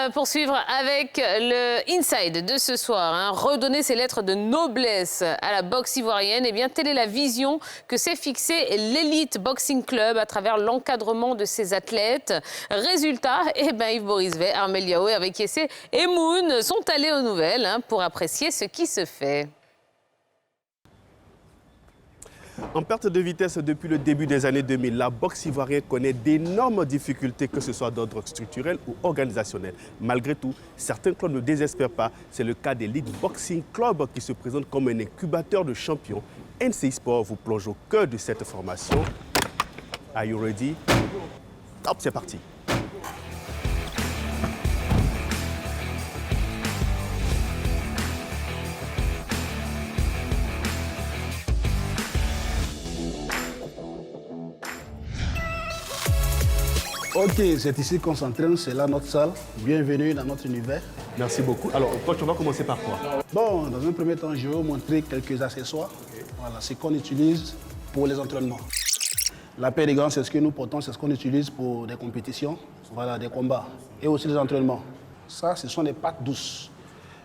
va poursuivre avec le Inside de ce soir. Hein. Redonner ses lettres de noblesse à la boxe ivoirienne. Eh bien, telle est la vision que s'est fixée l'Elite Boxing Club à travers l'encadrement de ses athlètes. Résultat, eh bien, Yves Borisvet, Armel Yaoui, avec Yessé et Moon sont allés aux nouvelles pour apprécier ce qui se fait. En perte de vitesse depuis le début des années 2000, la boxe ivoirienne connaît d'énormes difficultés, que ce soit d'ordre structurel ou organisationnel. Malgré tout, certains clubs ne désespèrent pas. C'est le cas d'Elite Boxing Club qui se présente comme un incubateur de champions. NCI Sport vous plonge au cœur de cette formation. Are you ready? Top, c'est parti. Ok, c'est ici qu'on s'entraîne, c'est là notre salle. Bienvenue dans notre univers. Merci beaucoup. Alors, coach, on va commencer par quoi? Bon, dans un premier temps, je vais vous montrer quelques accessoires. Voilà, c'est ce qu'on utilise pour les entraînements. La paire de gants, c'est ce que nous portons, c'est ce qu'on utilise pour des compétitions, voilà, des combats et aussi les entraînements. Ça, ce sont des pattes douces.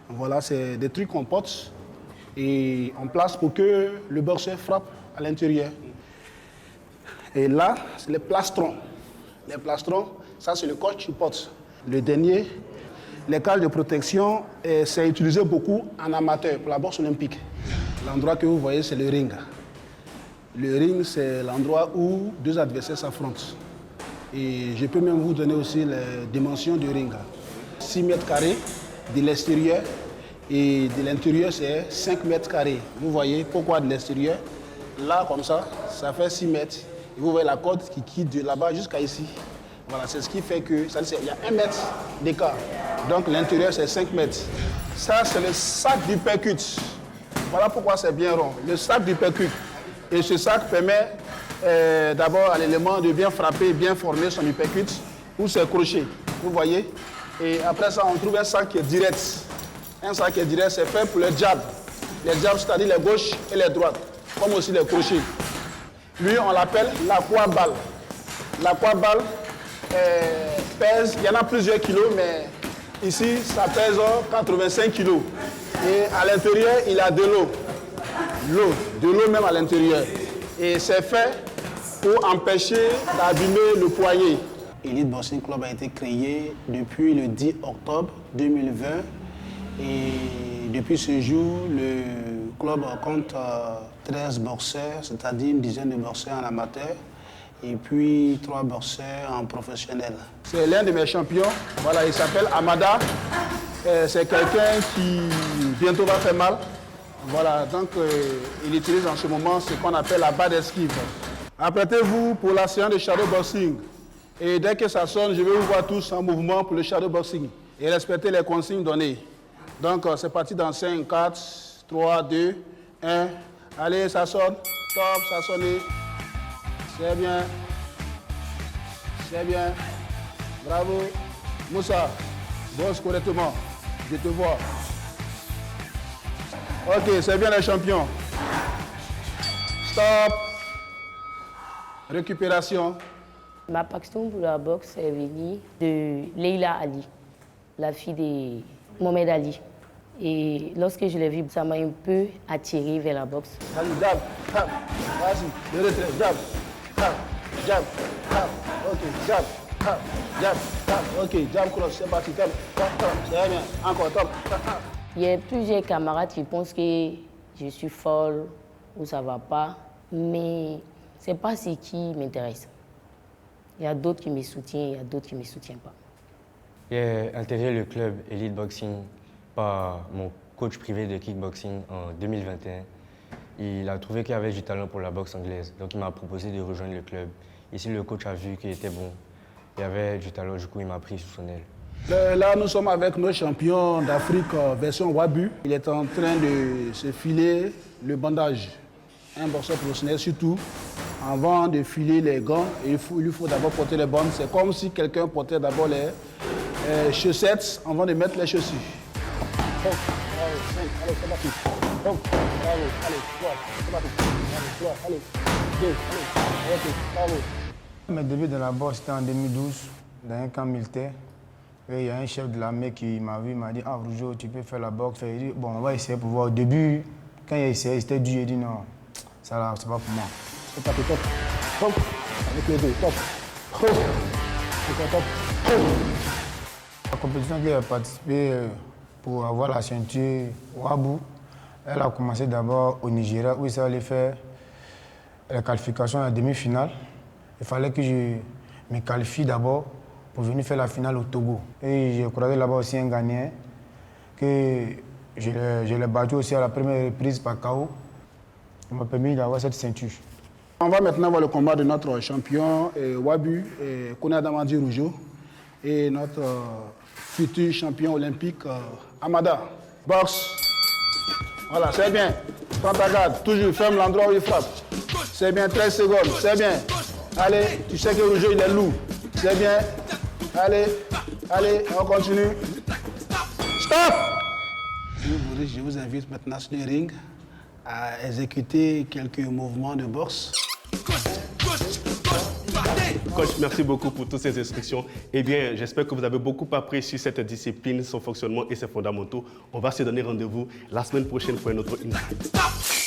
Voilà, c'est des trucs qu'on porte et on place pour que le boxeur frappe à l'intérieur. Et là, c'est les plastrons. Les plastrons, ça c'est le coach qui porte. Le dernier, les cages de protection, c'est utilisé beaucoup en amateur pour la boxe olympique. L'endroit que vous voyez, c'est le ring. Le ring, c'est l'endroit où deux adversaires s'affrontent. Et je peux même vous donner aussi les dimensions du ring. 6 mètres carrés de l'extérieur et de l'intérieur, c'est 5 mètres carrés. Vous voyez pourquoi de l'extérieur? Là, comme ça fait 6 mètres. Et vous voyez la corde qui quitte de là-bas jusqu'à ici. Voilà, c'est ce qui fait que il y a 1 mètre d'écart. Donc l'intérieur, c'est 5 mètres. Ça, c'est le sac du percute. Voilà pourquoi c'est bien rond. Le sac du percute. Et ce sac permet d'abord à l'élément de bien frapper, bien former son uppercut ou ses crochets. Vous voyez? Et après ça, on trouve un sac qui est direct. Un sac qui est direct, c'est fait pour les jabs. Les jabs, c'est-à-dire les gauches et les droites, comme aussi les crochets. Lui, on l'appelle l'aquaballe. L'aquaballe pèse, il y en a plusieurs kilos, mais ici, ça pèse 85 kilos. Et à l'intérieur, il a de l'eau. De l'eau même à l'intérieur. Et c'est fait pour empêcher d'abîmer le poignet. Elite Boxing Club a été créé depuis le 10 octobre 2020. Et depuis ce jour, le club compte 13 boxeurs, c'est-à-dire une dizaine de boxeurs en amateur, et puis 3 boxeurs en professionnel. C'est l'un de mes champions, voilà, il s'appelle Amada. C'est quelqu'un qui bientôt va faire mal. Voilà, donc il utilise en ce moment ce qu'on appelle la barre d'esquive. Apprêtez-vous pour la séance de shadow boxing. Et dès que ça sonne, je vais vous voir tous en mouvement pour le shadow boxing. Et respectez les consignes données. Donc c'est parti dans 5, 4, 3, 2, 1. Allez, ça sonne. Top, ça sonne. C'est bien. C'est bien. Bravo. Moussa, bosse correctement. Je te vois. Ok, c'est bien les champions. Stop. Récupération. Ma passion pour la boxe est venue de Leila Ali, la fille de Mohamed Ali. Et lorsque je l'ai vue, ça m'a un peu attirée vers la boxe. Allez, jab, tap, vas-y, le retrait, jab, tap, jab, tap, ok, jab, tap, jab, tap, ok, jab, cross, c'est parti, tap, tap, tap, c'est bien, encore, tap, tap, tap. Il y a plusieurs camarades qui pensent que je suis folle ou ça ne va pas, mais ce n'est pas ce qui m'intéresse. Il y a d'autres qui me soutiennent, il y a d'autres qui ne me soutiennent pas. J'ai intégré le club Elite Boxing par mon coach privé de kickboxing en 2021. Il a trouvé qu'il y avait du talent pour la boxe anglaise, donc il m'a proposé de rejoindre le club. Ici, le coach a vu qu'il était bon, il y avait du talent, du coup il m'a pris sous son aile. Là, nous sommes avec nos champions d'Afrique version Wabu. Il est en train de se filer le bandage. Un boxeur professionnel surtout, avant de filer les gants, il lui faut d'abord porter les bandes. C'est comme si quelqu'un portait d'abord les chaussettes avant de mettre les chaussures. Bravo, 5, allez, c'est parti. Bravo, allez, 3, c'est parti. Allez, 3, allez, 2, allez, ok, bravo. Mes débuts de la boxe, c'était en 2012, dans un camp militaire. Et il y a un chef de l'armée qui m'a vu, il m'a dit « Ah, Rougeau, tu peux faire la boxe ?» Il dit « Bon, on va essayer pour voir. » Au début, quand il a essayé, c'était dur. Il dit « Non, ça là, c'est pas pour moi. » C'est pas top. Top. Avec les deux. Top. Top. C'est top. Top. La compétition qu'il a participé pour avoir la ceinture Wabu, elle a commencé d'abord au Nigeria où ça allait faire la qualification à la demi-finale. Il fallait que je me qualifie d'abord pour venir faire la finale au Togo. Et j'ai croisé là-bas aussi un Ghanéen que je l'ai battu aussi à la première reprise par KO. Il m'a permis d'avoir cette ceinture. On va maintenant voir le combat de notre champion Wabu, Kone Adamadi Rougeau, et notre futur champion olympique Amada. Boxe. Voilà, c'est bien. Prends ta garde, toujours ferme l'endroit où il frappe. C'est bien, 13 secondes, c'est bien. Allez, tu sais que Rougeau il est lourd. C'est bien. Allez, allez, on continue. Stop! Je vous invite maintenant sur le ring à exécuter quelques mouvements de boxe. Coach, merci beaucoup pour toutes ces instructions. Eh bien, j'espère que vous avez beaucoup appris sur cette discipline, son fonctionnement et ses fondamentaux. On va se donner rendez-vous la semaine prochaine pour un autre Insight.